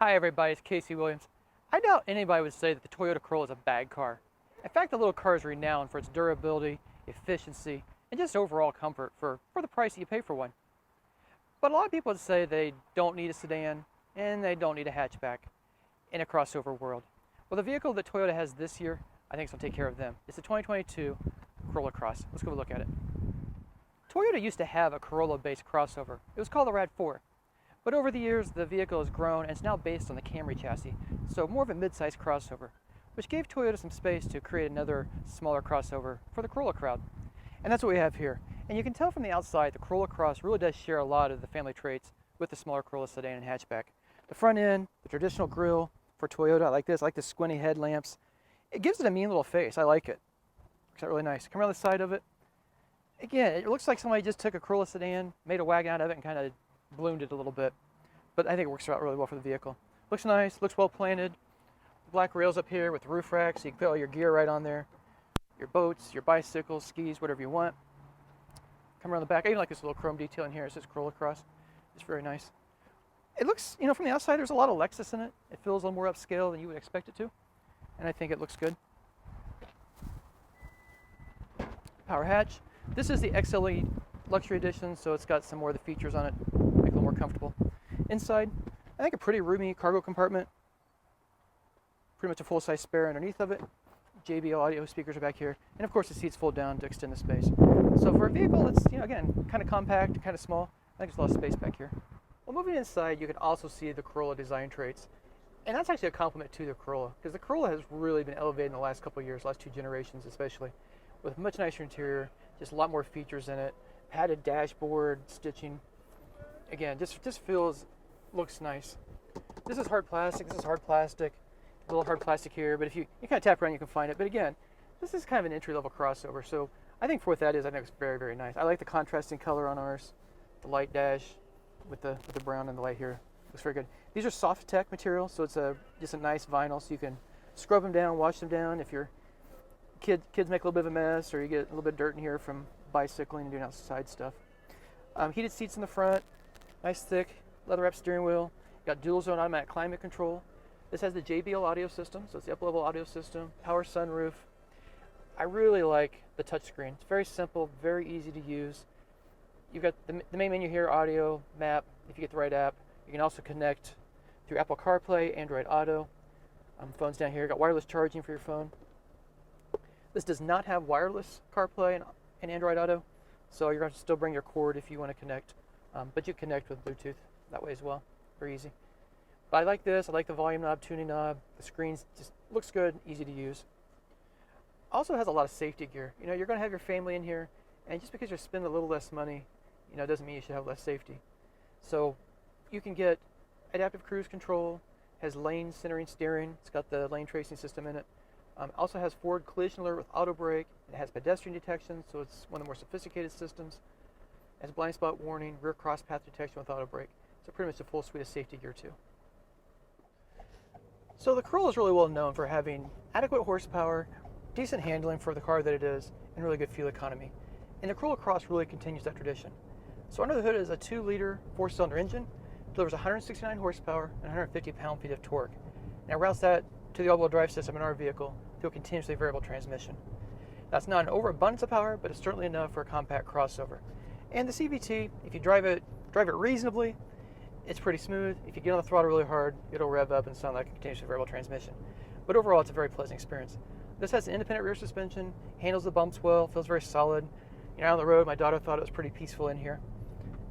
Hi everybody, it's Casey Williams. I doubt anybody would say that the Toyota Corolla is a bad car. In fact, the little car is renowned for its durability, efficiency, and just overall comfort for the price that you pay for one. But a lot of people would say they don't need a sedan and they don't need a hatchback in a crossover world. Well, the vehicle that Toyota has this year, I think it's going to take care of them. It's the 2022 Corolla Cross. Let's go look at it. Toyota used to have a Corolla-based crossover. It was called the RAV4. But over the years, the vehicle has grown and it's now based on the Camry chassis, so more of a mid-sized crossover, which gave Toyota some space to create another smaller crossover for the Corolla crowd. And that's what we have here. And you can tell from the outside, the Corolla Cross really does share a lot of the family traits with the smaller Corolla sedan and hatchback. The front end, the traditional grille for Toyota, I like this. I like the squinty headlamps. It gives it a mean little face. I like it. Looks really nice. Come around the side of it. Again, it looks like somebody just took a Corolla sedan, made a wagon out of it, and kind of ballooned it a little bit. But I think it works out really well for the vehicle. Looks nice, looks well planted. Black rails up here with the roof rack, so you can put all your gear right on there. Your boats, your bicycles, skis, whatever you want. Come around the back. I even like this little chrome detail in here. It says Corolla Cross. It's very nice. It looks, from the outside, there's a lot of Lexus in it. It feels a little more upscale than you would expect it to. And I think it looks good. Power hatch. This is the XLE Luxury Edition, so it's got some more of the features on it. Make it a little more comfortable. Inside, I think a pretty roomy cargo compartment. Pretty much a full-size spare underneath of it. JBL audio speakers are back here. And of course the seats fold down to extend the space. So for a vehicle that's, again, kind of compact, kind of small, I think there's a lot of space back here. Well, moving inside, you can also see the Corolla design traits. And that's actually a compliment to the Corolla, because the Corolla has really been elevated in the last couple of years, last two generations especially, with a much nicer interior, just a lot more features in it, padded dashboard, stitching. Again, just looks nice. This is hard plastic, a little hard plastic here, but if you kind of tap around, you can find it. But again, this is kind of an entry-level crossover, so I think for what that is, I think it's very, very nice. I like the contrasting color on ours, the light dash with the brown and the light here. Looks very good. These are soft tech materials, so it's just a nice vinyl, so you can scrub them down, wash them down. If your kids make a little bit of a mess, or you get a little bit of dirt in here from bicycling and doing outside stuff. Heated seats in the front, nice thick leather-wrapped steering wheel. Got dual zone automatic climate control. This has the JBL audio system, so it's the up-level audio system, power sunroof. I really like the touchscreen. It's very simple, very easy to use. You've got the main menu here, audio, map, if you get the right app. You can also connect through Apple CarPlay, Android Auto. Phone's down here. Got wireless charging for your phone. This does not have wireless CarPlay and Android Auto, so you're going to still bring your cord if you want to connect, but you connect with Bluetooth that way as well. Very easy. But I like this. I like the volume knob, tuning knob. The screen just looks good, easy to use. Also has a lot of safety gear. You're going to have your family in here, and just because you're spending a little less money, doesn't mean you should have less safety. So you can get adaptive cruise control, has lane centering steering. It's got the lane tracing system in it. Also has forward collision alert with auto brake. It has pedestrian detection, so it's one of the more sophisticated systems. It has blind spot warning, rear cross path detection with auto brake. So pretty much a full suite of safety gear too. So the Corolla is really well known for having adequate horsepower, decent handling for the car that it is, and really good fuel economy. And the Corolla Cross really continues that tradition. So under the hood is a 2-liter 4-cylinder engine, delivers 169 horsepower and 150 pound-feet of torque. Now routes that to the all-wheel drive system in our vehicle through a continuously variable transmission. That's not an overabundance of power, but it's certainly enough for a compact crossover. And the CVT, if you drive it reasonably, it's pretty smooth. If you get on the throttle really hard, it'll rev up and sound like a continuously variable transmission. But overall, it's a very pleasant experience. This has an independent rear suspension, handles the bumps well, feels very solid. Out on the road, my daughter thought it was pretty peaceful in here.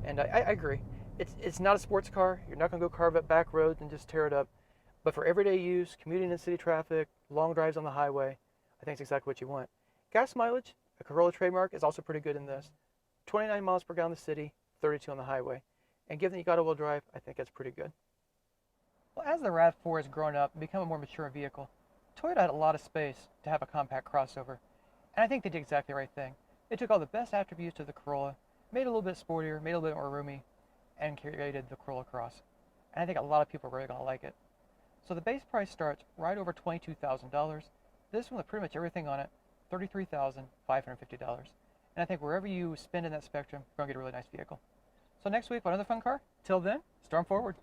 And I agree. It's not a sports car. You're not going to go carve up back roads and just tear it up. But for everyday use, commuting in city traffic, long drives on the highway, I think it's exactly what you want. Gas mileage, a Corolla trademark, is also pretty good in this. 29 miles per gallon in the city, 32 on the highway. And given that you got all-wheel drive, I think that's pretty good. Well, as the RAV4 has grown up and become a more mature vehicle, Toyota had a lot of space to have a compact crossover. And I think they did exactly the right thing. They took all the best attributes of the Corolla, made it a little bit sportier, made it a little bit more roomy, and created the Corolla Cross. And I think a lot of people are really going to like it. So the base price starts right over $22,000. This one with pretty much everything on it, $33,550. And I think wherever you spend in that spectrum, you're going to get a really nice vehicle. So next week, another fun car. Till then, storm forward.